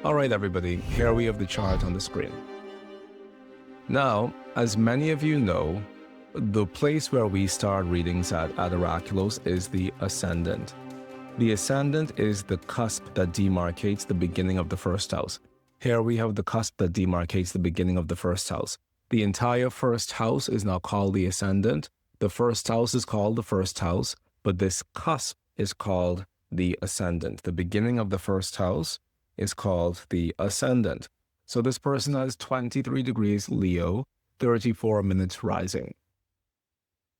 All right, everybody, here we have the chart on the screen. Now, as many of you know, the place where we start readings at Oraculos is the Ascendant. The Ascendant is the cusp that demarcates the beginning of the first house. Here we have the cusp that demarcates the beginning of the first house. The entire first house is now called the Ascendant. The first house is called the first house, but this cusp is called the Ascendant. The beginning of the first house is called the Ascendant. So this person has 23 degrees Leo, 34 minutes rising.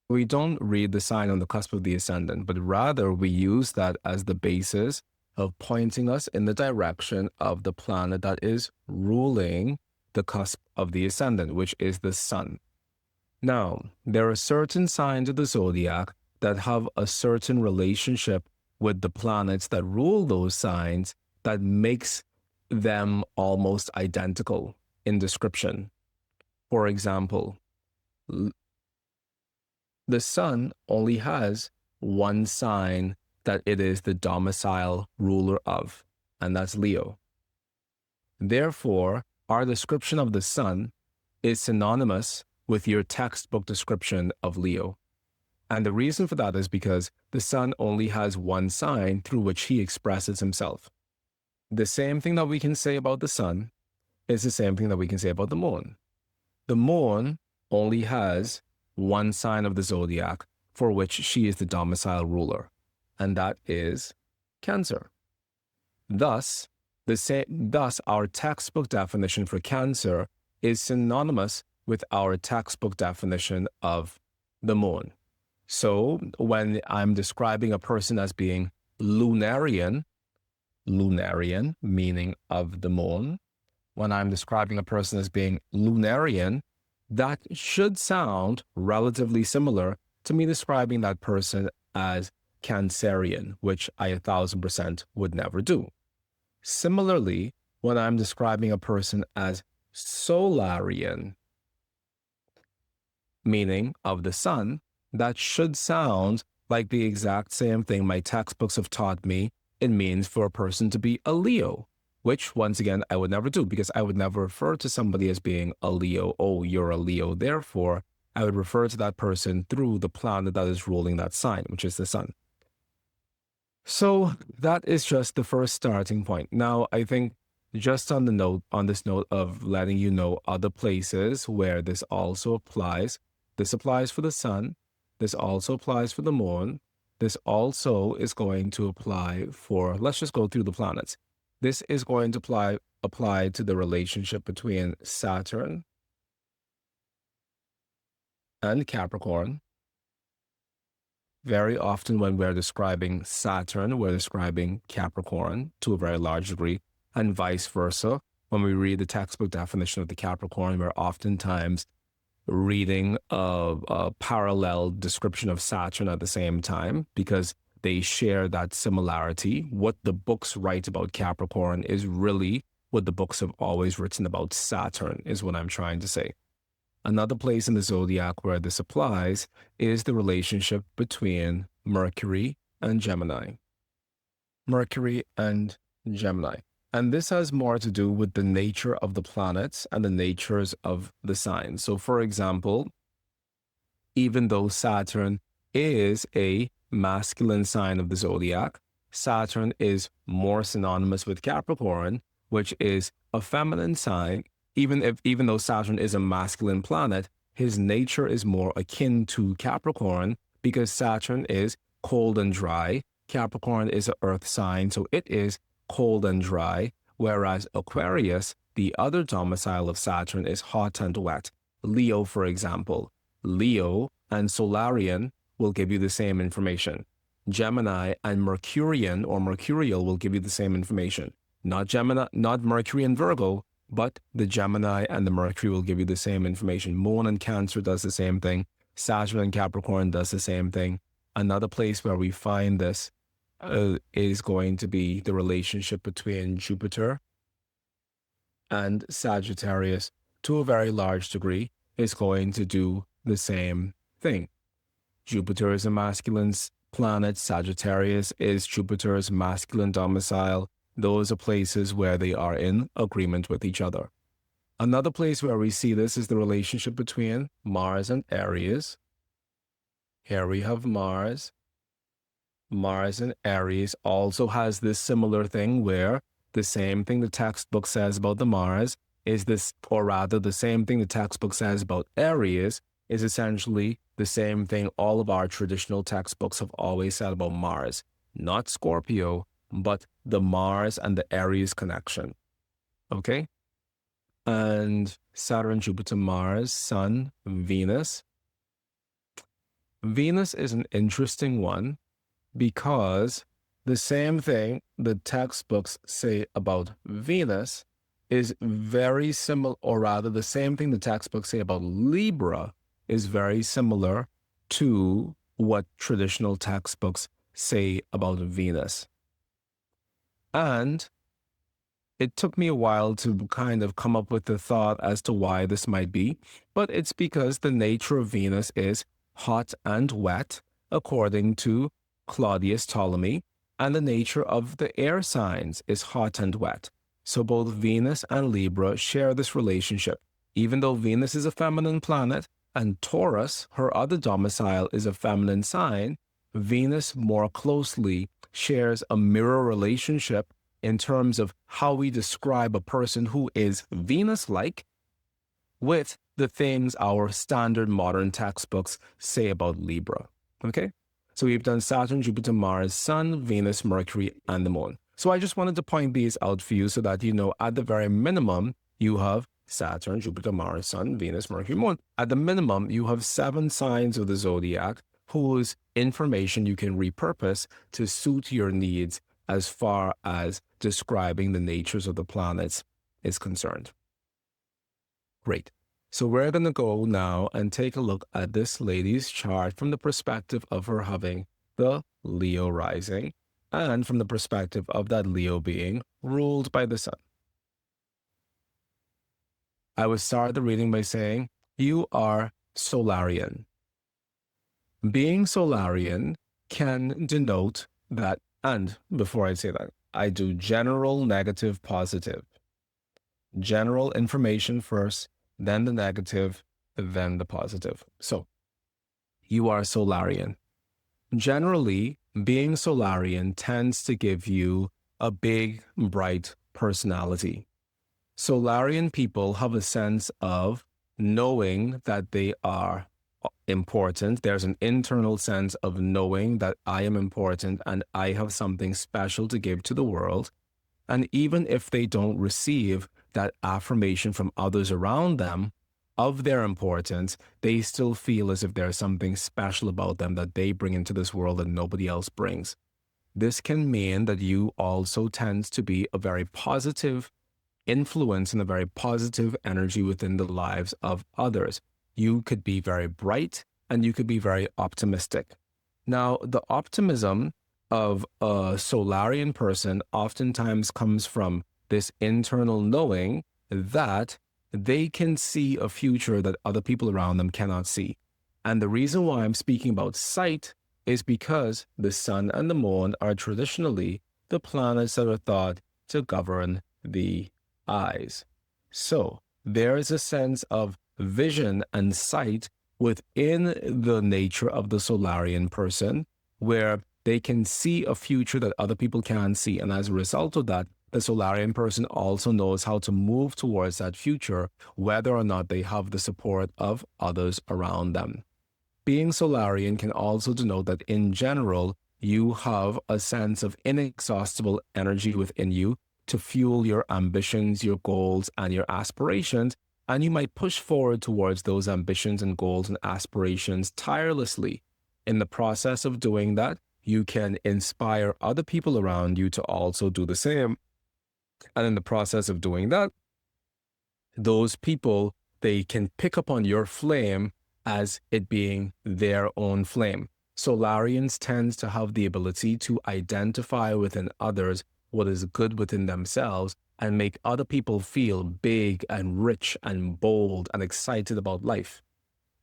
We don't read the sign on the cusp of the Ascendant, but rather we use that as the basis of pointing us in the direction of the planet that is ruling the cusp of the Ascendant, which is the Sun. Now, there are certain signs of the zodiac that have a certain relationship with the planets that rule those signs that makes them almost identical in description. For example, the Sun only has one sign that it is the domicile ruler of, and that's Leo. Therefore, our description of the Sun is synonymous with your textbook description of Leo. And the reason for that is because the Sun only has one sign through which he expresses himself. The same thing that we can say about the Sun is the same thing that we can say about the Moon. The Moon only has one sign of the zodiac for which she is the domicile ruler, and that is Cancer. Thus, our textbook definition for Cancer is synonymous with our textbook definition of the Moon. So when I'm describing a person as being lunarian meaning of the moon, when I'm describing a person as being lunarian, that should sound relatively similar to me describing that person as Cancerian, which I 1000% would never do. Similarly, when I'm describing a person as Solarian, meaning of the sun, that should sound like the exact same thing my textbooks have taught me it means for a person to be a Leo, which once again, I would never do because I would never refer to somebody as being a Leo. Oh, you're a Leo. Therefore, I would refer to that person through the planet that is ruling that sign, which is the sun. So that is just the first starting point. Now, I think just on this note of letting you know other places where this also applies. This applies for the sun. This also applies for the moon. This also is going to apply for, let's just go through the planets. This is going to apply to the relationship between Saturn and Capricorn. Very often when we're describing Saturn, we're describing Capricorn to a very large degree, and vice versa. When we read the textbook definition of the Capricorn, we're oftentimes reading a parallel description of Saturn at the same time because they share that similarity. What the books write about Capricorn is really what the books have always written about Saturn, is what I'm trying to say. Another place in the zodiac where this applies is the relationship between Mercury and Gemini. Mercury and Gemini. And this has more to do with the nature of the planets and the natures of the signs. So for example, even though Saturn is a masculine sign of the zodiac, Saturn is more synonymous with Capricorn, which is a feminine sign. Even though Saturn is a masculine planet, his nature is more akin to Capricorn because Saturn is cold and dry. Capricorn is an earth sign, so it is cold and dry, whereas Aquarius, the other domicile of Saturn, is hot and wet. Leo, for example. Leo and Solarian will give you the same information. Gemini and Mercurian or Mercurial will give you the same information. Not Mercury and Virgo, but the Gemini and the Mercury will give you the same information. Moon and Cancer does the same thing. Saturn and Capricorn does the same thing. Another place where we find this is going to be the relationship between Jupiter and Sagittarius. To a very large degree, is going to do the same thing. Jupiter is a masculine planet. Sagittarius is Jupiter's masculine domicile, Those are places where they are in agreement with each other. Another place where we see this is the relationship between Mars and Aries. Here we have Mars. Mars and Aries also has this similar thing where the same thing the textbook says about the Mars is this, or rather the same thing the textbook says about Aries is essentially the same thing all of our traditional textbooks have always said about Mars. Not Scorpio, but the Mars and the Aries connection. Okay? And Saturn, Jupiter, Mars, Sun, Venus. Venus is an interesting one because the same thing the textbooks say about Venus is very similar, or rather the same thing the textbooks say about Libra is very similar to what traditional textbooks say about Venus. And it took me a while to kind of come up with the thought as to why this might be, but it's because the nature of Venus is hot and wet, according to Claudius Ptolemy, and the nature of the air signs is hot and wet. So both Venus and Libra share this relationship. Even though Venus is a feminine planet and Taurus, her other domicile, is a feminine sign, Venus more closely shares a mirror relationship in terms of how we describe a person who is Venus-like with the things our standard modern textbooks say about Libra. Okay? So we've done Saturn, Jupiter, Mars, Sun, Venus, Mercury, and the Moon. So I just wanted to point these out for you so that you know at the very minimum, you have Saturn, Jupiter, Mars, Sun, Venus, Mercury, Moon. At the minimum, you have 7 signs of the zodiac whose information you can repurpose to suit your needs as far as describing the natures of the planets is concerned. Great. So we're going to go now and take a look at this lady's chart from the perspective of her having the Leo rising and from the perspective of that Leo being ruled by the Sun. I would start the reading by saying, you are Solarian. Being Solarian can denote that, and before I say that, I do general, negative, positive. General information first, then the negative, then the positive. So, you are Solarian. Generally, being Solarian tends to give you a big, bright personality. Solarian people have a sense of knowing that they are important. There's an internal sense of knowing that I am important and I have something special to give to the world. And even if they don't receive that affirmation from others around them of their importance, they still feel as if there's something special about them that they bring into this world that nobody else brings. This can mean that you also tend to be a very positive influence and a very positive energy within the lives of others. You could be very bright and you could be very optimistic. Now, the optimism of a Solarian person oftentimes comes from this internal knowing that they can see a future that other people around them cannot see. And the reason why I'm speaking about sight is because the Sun and the Moon are traditionally the planets that are thought to govern the eyes. So there is a sense of vision and sight within the nature of the Solarian person where they can see a future that other people can't see. And as a result of that, the Solarian person also knows how to move towards that future, whether or not they have the support of others around them. Being Solarian can also denote that in general, you have a sense of inexhaustible energy within you to fuel your ambitions, your goals, and your aspirations. And you might push forward towards those ambitions and goals and aspirations tirelessly. In the process of doing that, you can inspire other people around you to also do the same. And in the process of doing that, those people, they can pick up on your flame as it being their own flame. Solarians tend to have the ability to identify within others what is good within themselves and make other people feel big and rich and bold and excited about life.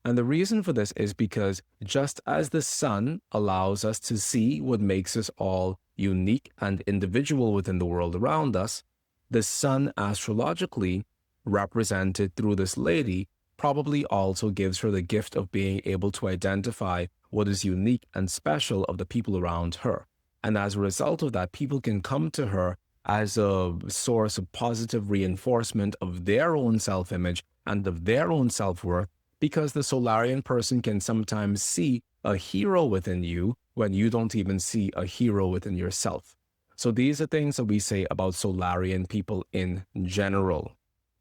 And the reason for this is because just as the sun allows us to see what makes us all unique and individual within the world around us, the sun astrologically, represented through this lady, probably also gives her the gift of being able to identify what is unique and special of the people around her. And as a result of that, people can come to her as a source of positive reinforcement of their own self-image and of their own self-worth, because the Solarian person can sometimes see a hero within you when you don't even see a hero within yourself. So these are things that we say about Solarian people in general.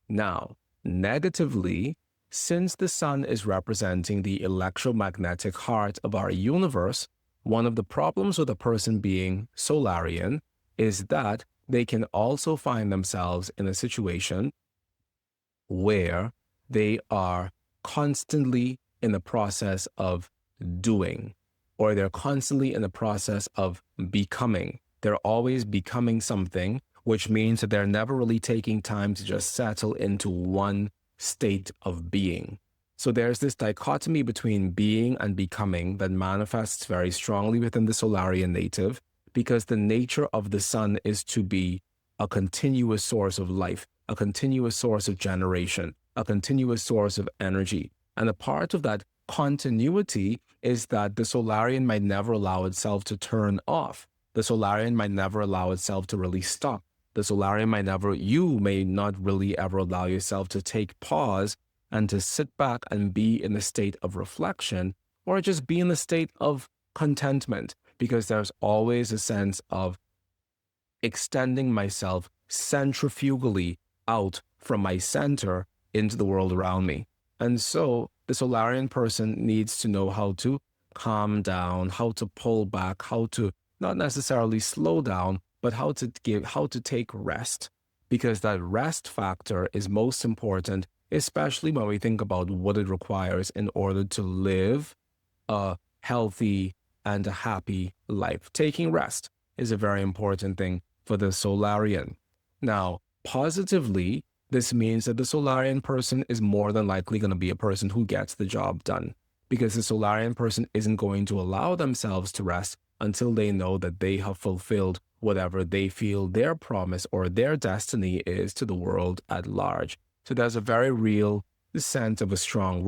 Now, negatively, since the sun is representing the electromagnetic heart of our universe, one of the problems with a person being Solarian is that they can also find themselves in a situation where they are constantly in the process of doing, or they're constantly in the process of becoming. They're always becoming something, which means that they're never really taking time to just settle into one state of being. So there's this dichotomy between being and becoming that manifests very strongly within the Solarian native, because the nature of the sun is to be a continuous source of life, a continuous source of generation, a continuous source of energy. And a part of that continuity is that the Solarian might never allow itself to turn off. The Solarian might never allow itself to really stop. The Solarian might never, you may not really ever allow yourself to take pause and to sit back and be in a state of reflection, or just be in a state of contentment, because there's always a sense of extending myself centrifugally out from my center into the world around me. And so the Solarian person needs to know how to calm down, how to pull back, how to not necessarily slow down, but how to take rest, because that rest factor is most important, especially when we think about what it requires in order to live a healthy and a happy life. Taking rest is a very important thing for the Solarian. Now, positively, this means that the Solarian person is more than likely going to be a person who gets the job done, because the Solarian person isn't going to allow themselves to rest until they know that they have fulfilled whatever they feel their promise or their destiny is to the world at large. So there's a very real sense of a strong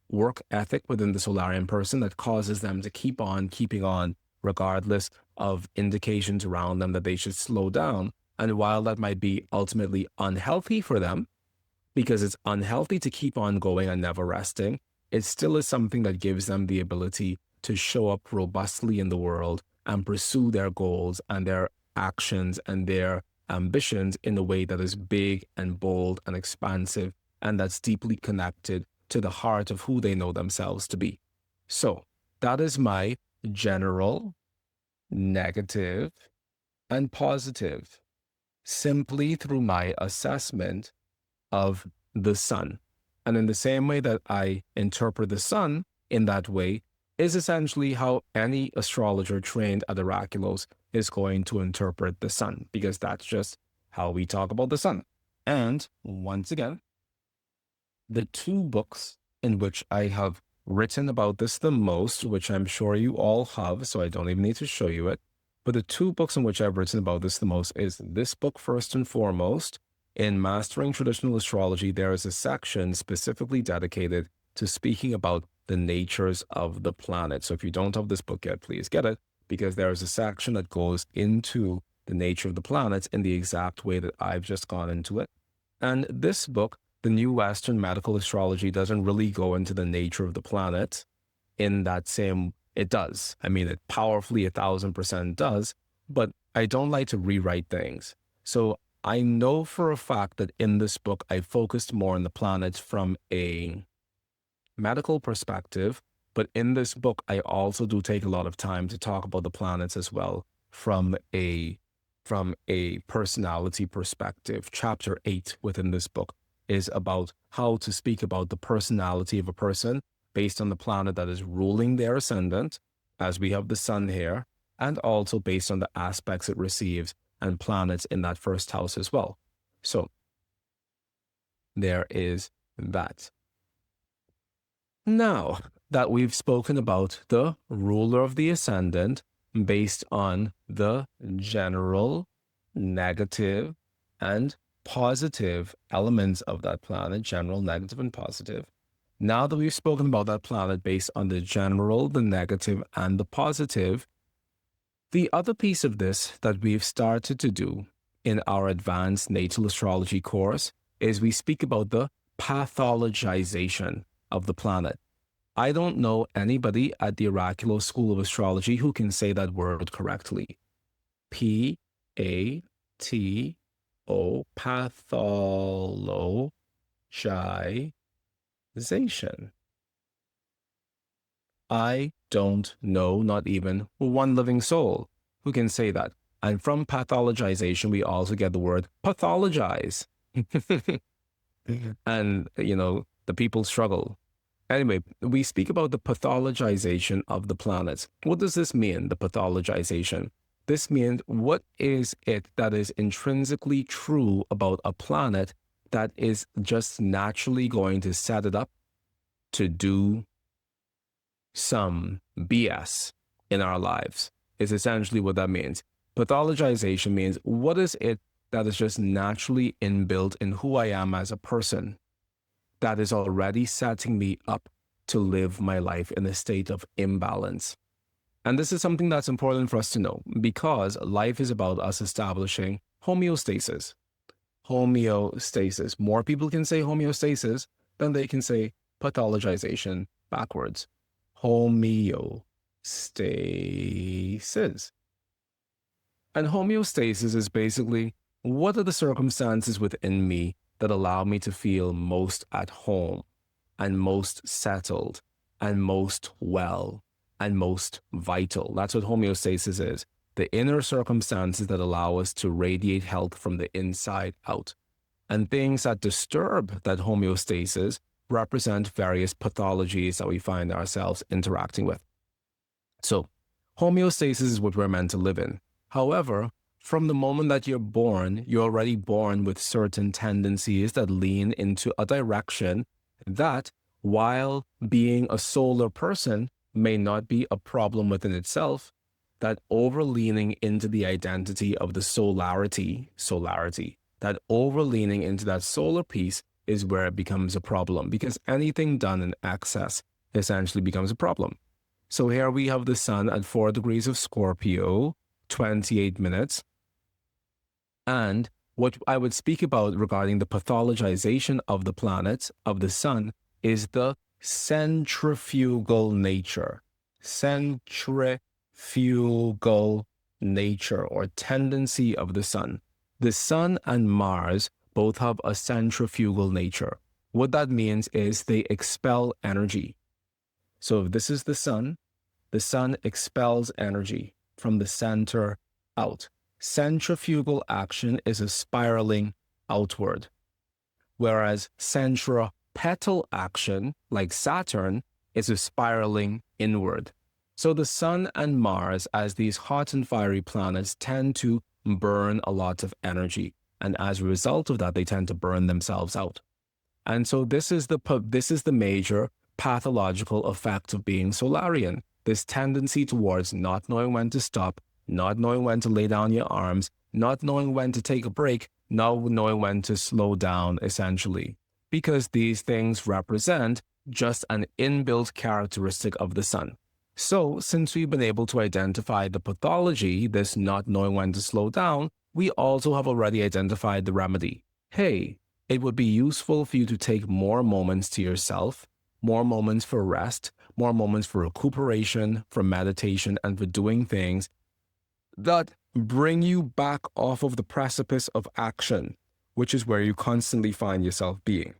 work ethic within the Solarian person that causes them to keep on keeping on, regardless of indications around them that they should slow down. And while that might be ultimately unhealthy for them, because it's unhealthy to keep on going and never resting, it still is something that gives them the ability to show up robustly in the world and pursue their goals and their actions and their ambitions in a way that is big and bold and expansive, and that's deeply connected to the heart of who they know themselves to be. So that is my general, negative, and positive, simply through my assessment of the sun. And in the same way that I interpret the sun in that way is essentially how any astrologer trained at Oraculos is going to interpret the sun, because that's just how we talk about the sun. And once again, the two books in which I have written about this the most, which I'm sure you all have, so I don't even need to show you it, but the two books in which I've written about this the most is this book first and foremost. In Mastering Traditional Astrology, there is a section specifically dedicated to speaking about the natures of the planet. So if you don't have this book yet, please get it, because there is a section that goes into the nature of the planets in the exact way that I've just gone into it. And this book, The New Western Medical Astrology, doesn't really go into the nature of the planet in that same, it does. I mean, it powerfully 1000% does, but I don't like to rewrite things. So I know for a fact that in this book, I focused more on the planets from a medical perspective, but in this book, I also do take a lot of time to talk about the planets as well from a personality perspective. Chapter 8 within this book is about how to speak about the personality of a person based on the planet that is ruling their ascendant, as we have the sun here, and also based on the aspects it receives and planets in that first house as well. So there is that. Now that we've spoken about the ruler of the ascendant based on the general negative and positive elements of that planet, general, negative, and positive. Now that we've spoken about that planet based on the general, the negative, and the positive, the other piece of this that we've started to do in our advanced natal astrology course is we speak about the pathologization of the planet. I don't know anybody at the Oraculos School of Astrology who can say that word correctly. P-A-T-O, pathologization. I don't know, not even one living soul who can say that. And from pathologization, we also get the word pathologize. And, the people struggle. Anyway, we speak about the pathologization of the planets. What does this mean, the pathologization? This means what is it that is intrinsically true about a planet that is just naturally going to set it up to do some BS in our lives, is essentially what that means. Pathologization means what is it that is just naturally inbuilt in who I am as a person that is already setting me up to live my life in a state of imbalance. And this is something that's important for us to know because life is about us establishing homeostasis. Homeostasis. More people can say homeostasis than they can say pathologization backwards. Homeostasis. And homeostasis is basically what are the circumstances within me that allow me to feel most at home and most settled and most well and most vital. That's what homeostasis is. The inner circumstances that allow us to radiate health from the inside out. And things that disturb that homeostasis represent various pathologies that we find ourselves interacting with. So, homeostasis is what we're meant to live in. However, from the moment that you're born, you're already born with certain tendencies that lean into a direction that, while being a solar person, may not be a problem within itself, that overleaning into the identity of the solarity, that overleaning into that solar piece is where it becomes a problem, because anything done in excess essentially becomes a problem. So here we have the sun at 4 degrees of Scorpio, 28 minutes. And what I would speak about regarding the pathologization of the planet, of the sun, is the centrifugal nature. Centrifugal nature or tendency of the sun. The sun and Mars both have a centrifugal nature. What that means is they expel energy. So if this is the sun expels energy from the center out. Centrifugal action is a spiraling outward, whereas centripetal action, like Saturn, is a spiraling inward. So the sun and Mars, as these hot and fiery planets, tend to burn a lot of energy. And as a result of that, they tend to burn themselves out. And so this is the major pathological effect of being Solarian. This tendency towards not knowing when to stop, not knowing when to lay down your arms, not knowing when to take a break, not knowing when to slow down, essentially. Because these things represent just an inbuilt characteristic of the sun. So, since we've been able to identify the pathology, this not knowing when to slow down, we also have already identified the remedy. Hey, it would be useful for you to take more moments to yourself, more moments for rest, more moments for recuperation, for meditation, and for doing things that bring you back off of the precipice of action, which is where you constantly find yourself being.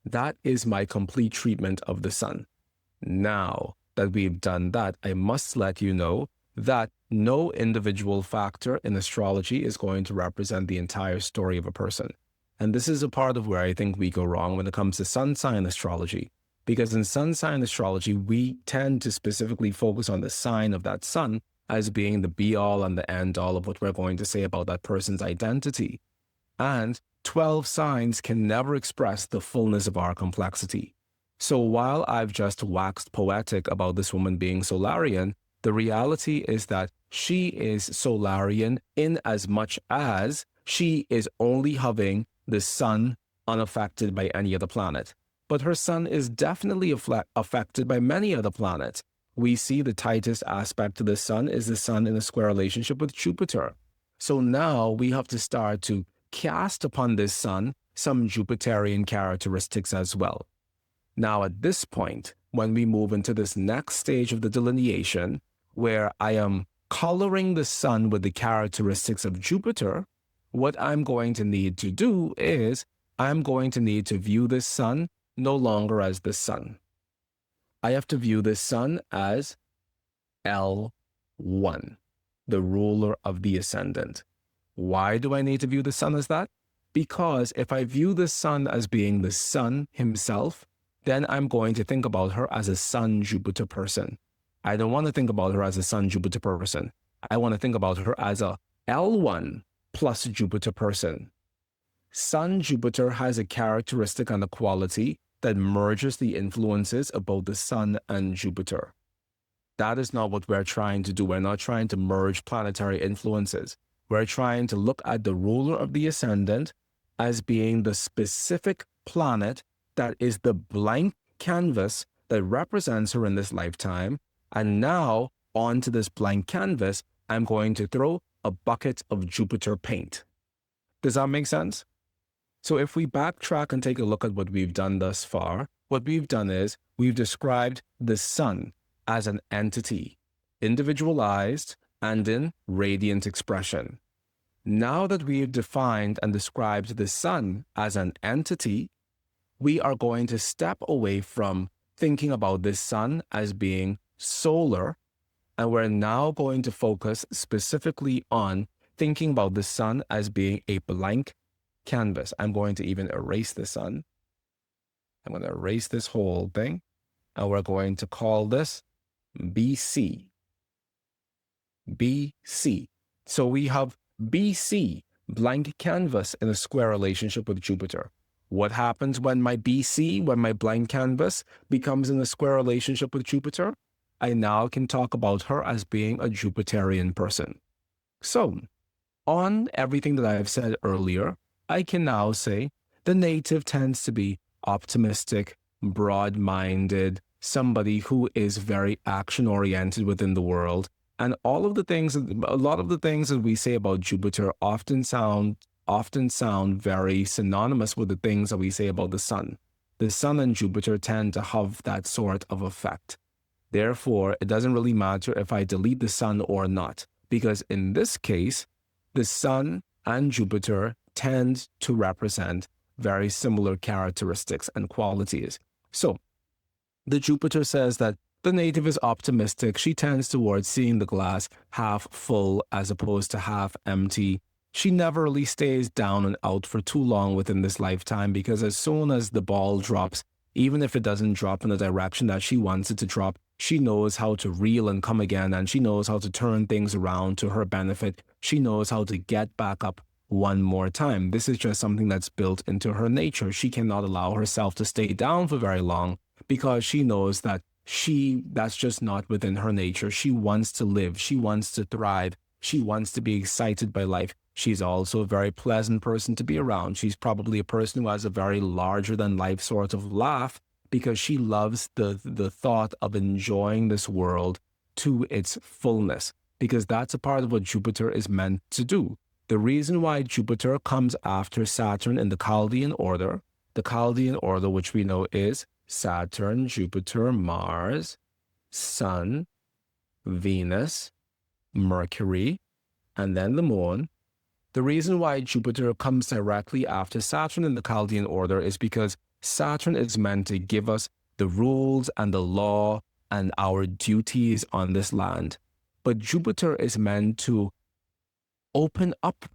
That is my complete treatment of the sun. Now that we've done that, I must let you know that no individual factor in astrology is going to represent the entire story of a person. And this is a part of where I think we go wrong when it comes to sun sign astrology. Because in sun sign astrology, we tend to specifically focus on the sign of that sun as being the be-all and the end-all of what we're going to say about that person's identity. And 12 signs can never express the fullness of our complexity. So while I've just waxed poetic about this woman being Solarian, the reality is that she is Solarian in as much as she is only having the sun unaffected by any other planet. But her sun is definitely affected by many other planets. We see the tightest aspect to the sun is the sun in a square relationship with Jupiter. So now we have to start to cast upon this sun some Jupiterian characteristics as well. Now, at this point, when we move into this next stage of the delineation, where I am coloring the sun with the characteristics of Jupiter, what I'm going to need to do is I'm going to need to view this sun no longer as the sun. I have to view this sun as L1, the ruler of the ascendant. Why do I need to view the sun as that? Because if I view the sun as being the sun himself, then I'm going to think about her as a Sun-Jupiter person. I don't want to think about her as a Sun-Jupiter person. I want to think about her as a L1 plus Jupiter person. Sun-Jupiter has a characteristic and a quality that merges the influences of both the Sun and Jupiter. That is not what we're trying to do. We're not trying to merge planetary influences. We're trying to look at the ruler of the ascendant as being the specific planet that is the blank canvas that represents her in this lifetime. And now, onto this blank canvas, I'm going to throw a bucket of Jupiter paint. Does that make sense? So if we backtrack and take a look at what we've done thus far, what we've done is we've described the sun as an entity, individualized and in radiant expression. Now that we've defined and described the sun as an entity, we are going to step away from thinking about this sun as being solar, and we're now going to focus specifically on thinking about the sun as being a blank canvas. I'm going to even erase the sun. I'm going to erase this whole thing, and we're going to call this BC. BC. So we have BC, blank canvas in a square relationship with Jupiter. What happens when my BC, when my blank canvas becomes in a square relationship with Jupiter? I now can talk about her as being a Jupiterian person. So, on everything that I have said earlier, I can now say the native tends to be optimistic, broad-minded, somebody who is very action-oriented within the world. And a lot of the things that we say about Jupiter often sound very synonymous with the things that we say about the sun. The sun and Jupiter tend to have that sort of effect. Therefore, it doesn't really matter if I delete the sun or not, because in this case, the sun and Jupiter tend to represent very similar characteristics and qualities. So, the Jupiter says that the native is optimistic. She tends towards seeing the glass half full as opposed to half empty. She never really stays down and out for too long within this lifetime, because as soon as the ball drops, even if it doesn't drop in the direction that she wants it to drop, she knows how to reel and come again, and she knows how to turn things around to her benefit. She knows how to get back up one more time. This is just something that's built into her nature. She cannot allow herself to stay down for very long because she knows that that's just not within her nature. She wants to live. She wants to thrive. She wants to be excited by life. She's also a very pleasant person to be around. She's probably a person who has a very larger than life sort of laugh, because she loves the thought of enjoying this world to its fullness, because that's a part of what Jupiter is meant to do. The reason why Jupiter comes after Saturn in the Chaldean order which we know is Saturn, Jupiter, Mars, Sun, Venus, Mercury, and then the Moon. The reason why Jupiter comes directly after Saturn in the Chaldean order is because Saturn is meant to give us the rules and the law and our duties on this land. But Jupiter is meant to open up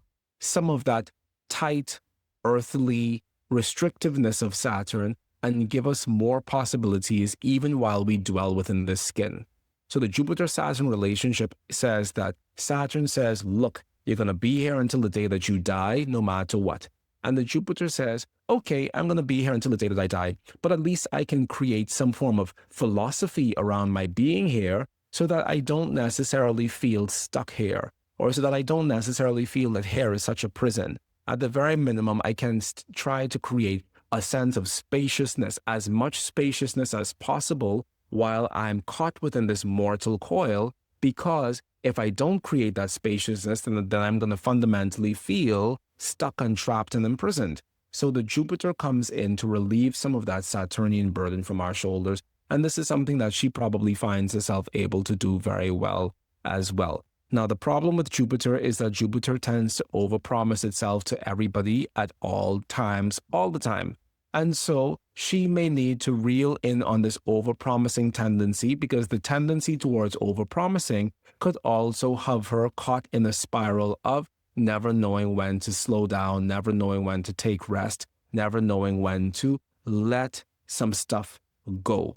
some of that tight, earthly restrictiveness of Saturn and give us more possibilities even while we dwell within this skin. So the Jupiter-Saturn relationship says that Saturn says, look, you're going to be here until the day that you die, no matter what. And the Jupiter says, okay, I'm going to be here until the day that I die, but at least I can create some form of philosophy around my being here so that I don't necessarily feel stuck here, or so that I don't necessarily feel that here is such a prison. At the very minimum, I can try to create a sense of spaciousness, as much spaciousness as possible while I'm caught within this mortal coil, because if I don't create that spaciousness, then I'm going to fundamentally feel stuck and trapped and imprisoned. So the Jupiter comes in to relieve some of that Saturnian burden from our shoulders. And this is something that she probably finds herself able to do very well as well. Now, the problem with Jupiter is that Jupiter tends to overpromise itself to everybody at all times, all the time. And so she may need to reel in on this overpromising tendency, because the tendency towards overpromising could also have her caught in a spiral of never knowing when to slow down, never knowing when to take rest, never knowing when to let some stuff go,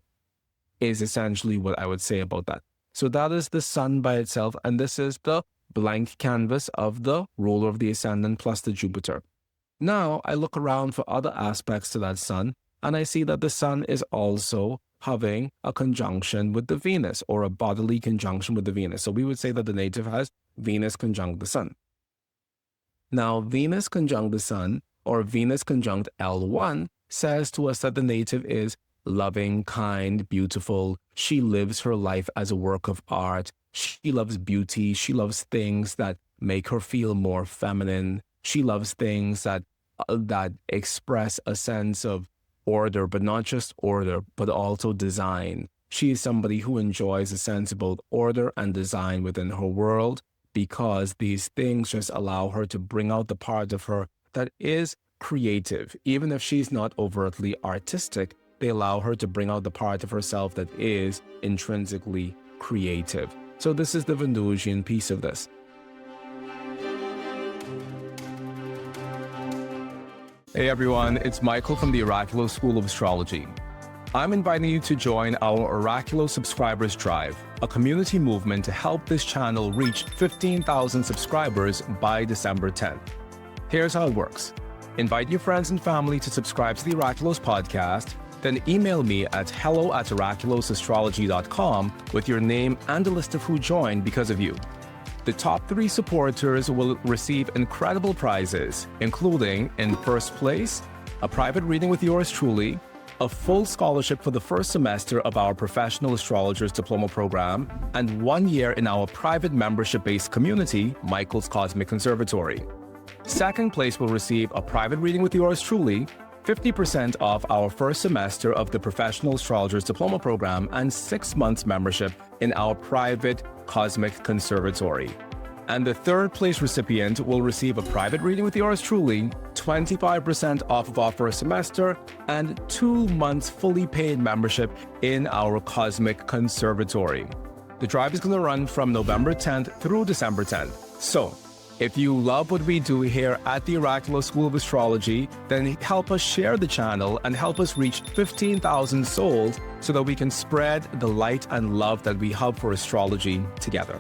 is essentially what I would say about that. So that is the Sun by itself, and this is the blank canvas of the ruler of the Ascendant plus the Jupiter. Now I look around for other aspects to that Sun, and I see that the Sun is also having a conjunction with the Venus, or a bodily conjunction with the Venus. So we would say that the native has Venus conjunct the Sun. Now, Venus conjunct the Sun, or Venus conjunct L1, says to us that the native is loving, kind, beautiful. She lives her life as a work of art. She loves beauty. She loves things that make her feel more feminine. She loves things that express a sense of order, but not just order, but also design. She is somebody who enjoys a sense of both order and design within her world, because these things just allow her to bring out the part of her that is creative. Even if she's not overtly artistic, they allow her to bring out the part of herself that is intrinsically creative. So this is the Venusian piece of this. Hey everyone, it's Mychal from the Oraculos School of Astrology. I'm inviting you to join our Oraculos Subscribers Drive, a community movement to help this channel reach 15,000 subscribers by December 10th. Here's how it works. Invite your friends and family to subscribe to the Oraculos podcast, then email me at hello@oraculosastrology.com with your name and a list of who joined because of you. The top 3 supporters will receive incredible prizes, including, in first place, a private reading with yours truly, a full scholarship for the first semester of our Professional Astrologers Diploma program, and 1 year in our private membership-based community, Mychal's Cosmic Conservatory. Second place will receive a private reading with yours truly, 50% off our first semester of the Professional Astrologers Diploma program, and 6 months membership in our private Cosmic Conservatory. And the third place recipient will receive a private reading with yours truly, 25% off of our first semester, and 2 months fully paid membership in our Cosmic Conservatory. The drive is going to run from November 10th through December 10th. So, if you love what we do here at the Oraculos School of Astrology, then help us share the channel and help us reach 15,000 souls so that we can spread the light and love that we have for astrology together.